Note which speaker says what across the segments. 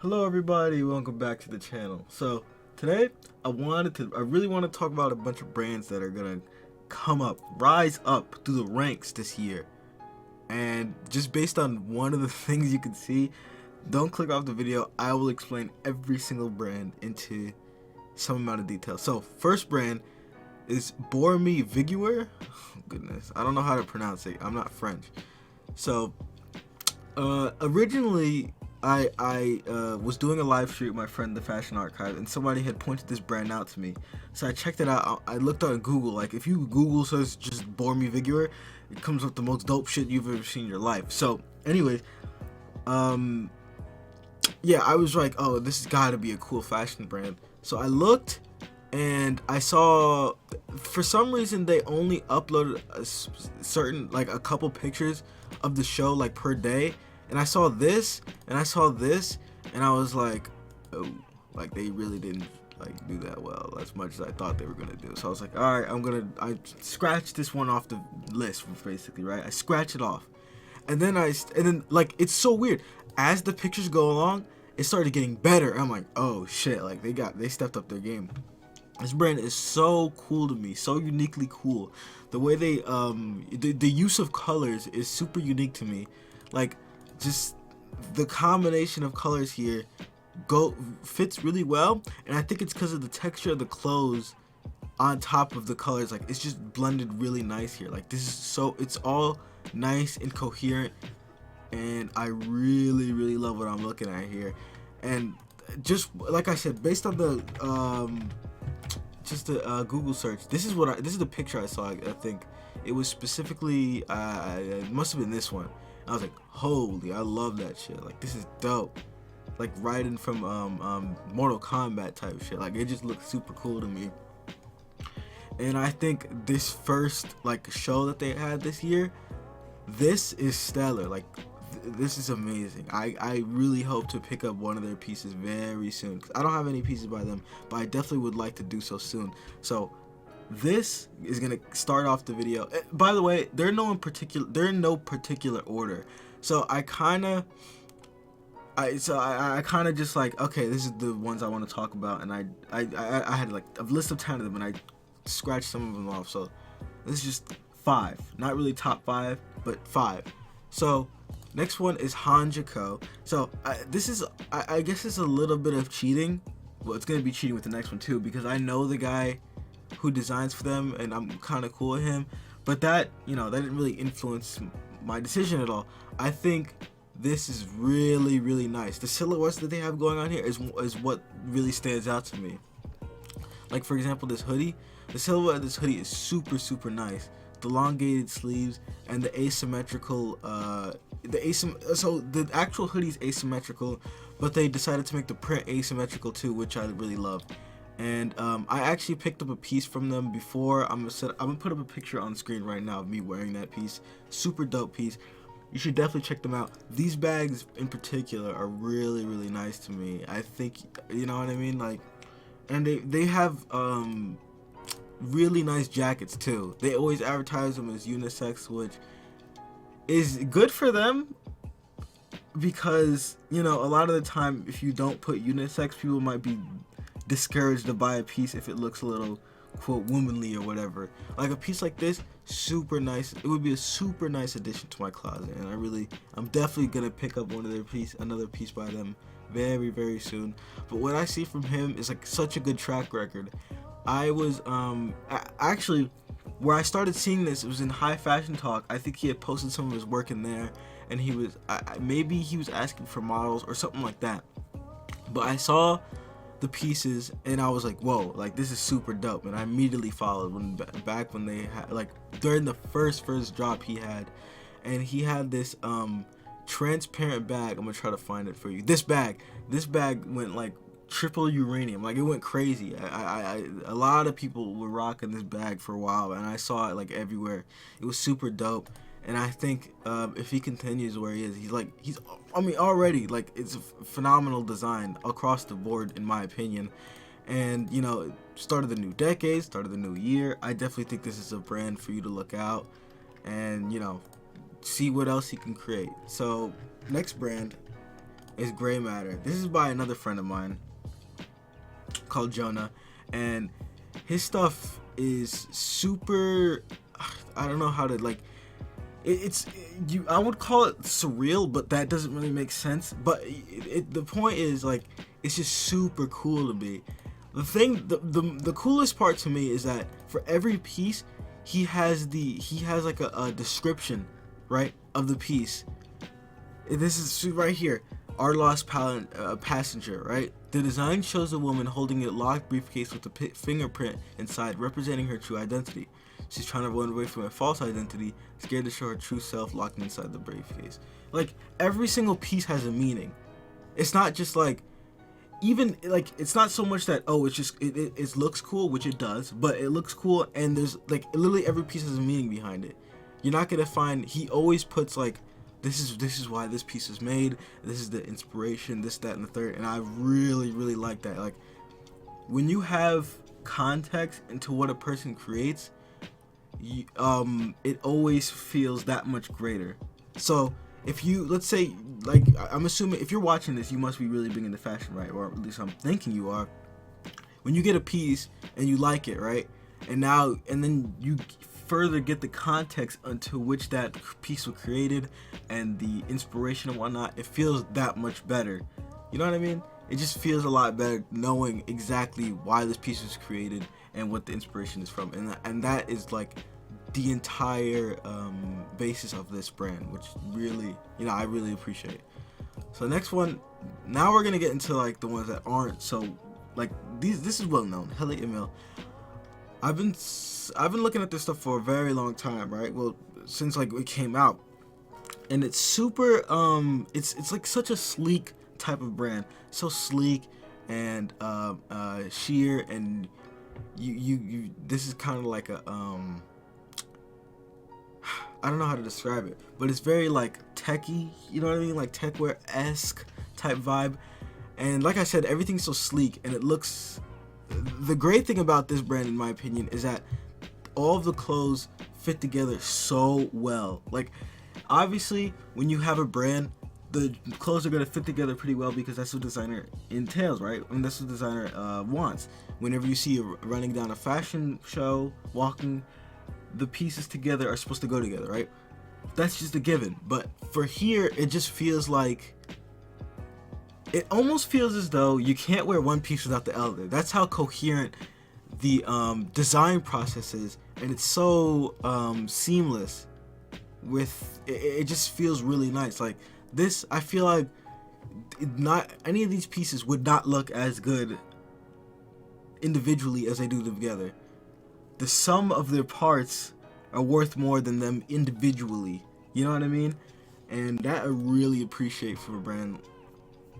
Speaker 1: Hello everybody, welcome back to the channel. So today I really want to talk about a bunch of brands that are gonna rise up through the ranks this year. And just based on one of the things you can see, don't click off the video. I will explain every single brand into some amount of detail. So first brand is Me Vicky. Oh, goodness, I don't know how to pronounce it. I'm not French. So originally, I was doing a live stream with my friend, the Fashion Archive, and somebody had pointed this brand out to me. So I checked it out. I looked on Google. Like, if you Google says just Me Vicky, it comes up the most dope shit you've ever seen in your life. So, anyways, yeah, I was like, oh, this has got to be a cool fashion brand. So I looked, and I saw, for some reason, they only uploaded a couple pictures of the show, like, per day. And I saw this, and I saw this, and I was like, oh, like, they really didn't, like, do that well as much as I thought they were gonna do. So I was like, all right, I scratched this one off the list, basically, right? I scratch it off, and then like, it's so weird. As the pictures go along, it started getting better. I'm like, oh shit, like, they stepped up their game. This brand is so cool to me, so uniquely cool. The way they the use of colors is super unique to me. Like, just the combination of colors here fits really well, and I think it's because of the texture of the clothes on top of the colors. Like, it's just blended really nice here. Like, it's all nice and coherent, and I really love what I'm looking at here. And just like I said, based on the Google search, this is the picture I saw. I think it was specifically it must have been this one. I was like, holy, I love that shit. Like, this is dope. Like, riding from Mortal Kombat type shit. Like, it just looks super cool to me. And I think this first, like, show that they had this year, this is stellar. Like, this is amazing. I really hope to pick up one of their pieces very soon, 'cause I don't have any pieces by them, but I definitely would like to do so soon. So this is gonna start off the video. By the way, they're in no particular order. So I kind of just like, okay, this is the ones I want to talk about, and I had like a list of 10 of them, and I scratched some of them off. So this is just 5, not really top 5, but 5. So next one is Hanjiko. So I guess it's a little bit of cheating. Well, it's gonna be cheating with the next one too, because I know the guy who designs for them, and I'm kind of cool with him, but that didn't really influence my decision at all. I think this is really nice. The silhouettes that they have going on here is what really stands out to me. Like, for example, this hoodie, the silhouette of this hoodie is super nice. The elongated sleeves and the asymmetrical so the actual hoodie is asymmetrical, but they decided to make the print asymmetrical too, which I really love. And I actually picked up a piece from them before. I'm gonna put up a picture on screen right now of me wearing that piece. Super dope piece. You should definitely check them out. These bags in particular are really nice to me. I think, you know what I mean, like, and they have really nice jackets too. They always advertise them as unisex, which is good for them, because a lot of the time, if you don't put unisex, people might be discouraged to buy a piece if it looks a little, quote, womanly or whatever. Like, a piece like this, super nice. It would be a super nice addition to my closet, and I'm definitely gonna pick up another piece by them very soon. But what I see from him is like such a good track record. I was actually, where I started seeing this, it was in High Fashion Talk. I think he had posted some of his work in there, and he was maybe he was asking for models or something like that. But I saw the pieces, and I was like, whoa, like, this is super dope. And I immediately followed back when they had, like, during the first drop he had, and he had this transparent bag. I'm gonna try to find it for you. This bag went like triple uranium. Like, it went crazy. A lot of people were rocking this bag for a while, and I saw it like everywhere. It was super dope. And I think if he continues where he is, I mean, already, like, it's a phenomenal design across the board, in my opinion. And, start of the new decade, start of the new year, I definitely think this is a brand for you to look out and, see what else he can create. So, next brand is Gray Matter. This is by another friend of mine called Jonah, and his stuff is super, I don't know how to like, I would call it surreal, but that doesn't really make sense. But the point is, like, it's just super cool to me. The coolest part to me is that for every piece, he has like a description, right, of the piece. This is right here. Our lost passenger, right? The design shows a woman holding a locked briefcase with a fingerprint inside, representing her true identity. She's trying to run away from a false identity, scared to show her true self locked inside the briefcase. Like, every single piece has a meaning. It's not just like, even like, it's not so much that, oh, it's just it looks cool, which it does, but it looks cool, and there's like literally every piece has a meaning behind it. You're not gonna find, he always puts like, this is why this piece is made, this is the inspiration, this, that, and the third, and I really like that. Like, when you have context into what a person creates, it always feels that much greater. So if you, let's say, like, I'm assuming if you're watching this, you must be really big into fashion, right? Or at least I'm thinking you are. When you get a piece and you like it, right, and then you further get the context into which that piece was created and the inspiration and whatnot, it feels that much better. You know what I mean? It just feels a lot better knowing exactly why this piece was created and what the inspiration is from, and that is like the entire basis of this brand, which really, I really appreciate. So the next one, now we're gonna get into like the ones that aren't so like these. This is well known. Hella Email. I've been looking at this stuff for a very long time, right? Well, since like it came out, and it's super it's like such a sleek type of brand, so sleek and sheer, and you this is kind of like a I don't know how to describe it, but it's very like techy, you know what I mean, like techwear-esque type vibe. And like I said, everything's so sleek, and it looks, the great thing about this brand, in my opinion, is that all of the clothes fit together so well. Like, obviously, when you have a brand, the clothes are going to fit together pretty well because that's what designer entails, right? And that's what designer wants. Whenever you see you running down a fashion show, walking, the pieces together are supposed to go together, right? That's just a given. But for here, it just feels like, it almost feels as though you can't wear one piece without the other. That's how coherent the design process is, and it's so seamless. With it just feels really nice. Like this, I feel like not any of these pieces would not look as good individually as they do together. The sum of their parts are worth more than them individually. You know what I mean? And that I really appreciate for a brand.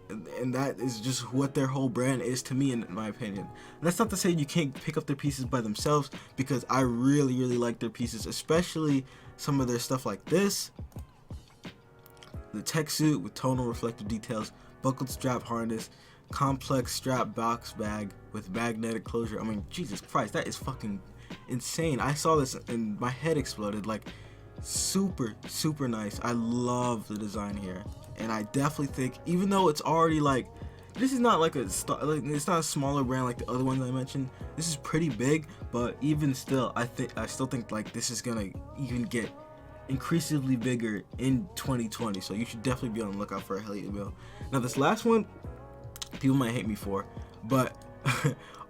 Speaker 1: And that is just what their whole brand is to me, in my opinion. And that's not to say you can't pick up their pieces by themselves, because I really like their pieces, especially some of their stuff like this. The tech suit with tonal reflective details, buckled strap harness, complex strap box bag with magnetic closure. I mean, Jesus Christ, that is fucking insane. I saw this and my head exploded. Like, super nice. I love the design here, and I definitely think, even though it's already like, this is not like it's not a smaller brand like the other ones I mentioned. This is pretty big, but even still, I still think like this is gonna even get increasingly bigger in 2020. So you should definitely be on the lookout for a Elliott Bill. Now this last one, people might hate me for, but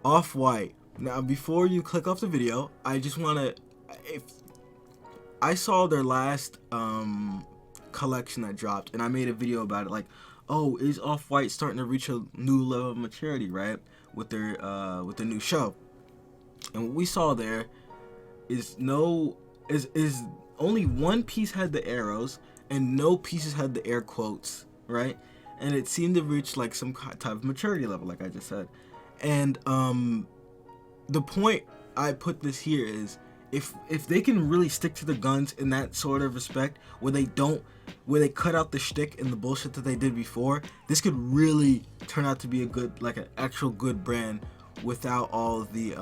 Speaker 1: OffWhite. Now before you click off the video, I just wanna, if I saw their last collection that dropped, and I made a video about it, like, oh, is OffWhite starting to reach a new level of maturity, right, with their new show? And what we saw there is only one piece had the arrows, and no pieces had the air quotes, right? And it seemed to reach like some type of maturity level, like I just said. And the point I put this here is, if they can really stick to the guns in that sort of respect, where they cut out the shtick and the bullshit that they did before, this could really turn out to be a good, like an actual good brand, without all the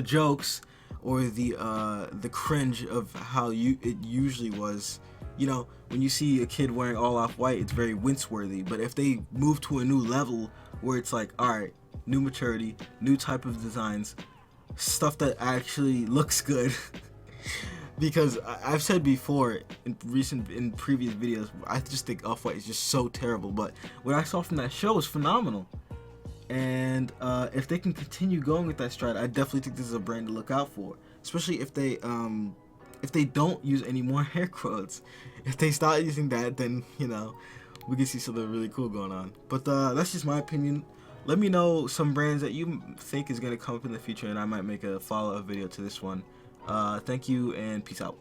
Speaker 1: jokes or the cringe of how it usually was you know, when you see a kid wearing all off-white, it's very wince-worthy. But if they move to a new level where it's like, all right, new maturity, new type of designs, stuff that actually looks good. Because I've said before in previous videos, I just think Off-White is just so terrible. But what I saw from that show was phenomenal. And if they can continue going with that stride, I definitely think this is a brand to look out for. Especially if they don't use any more hair quotes. If they start using that, then, you know, we can see something really cool going on. But that's just my opinion. Let me know some brands that you think is going to come up in the future, and I might make a follow-up video to this one. Thank you, and peace out.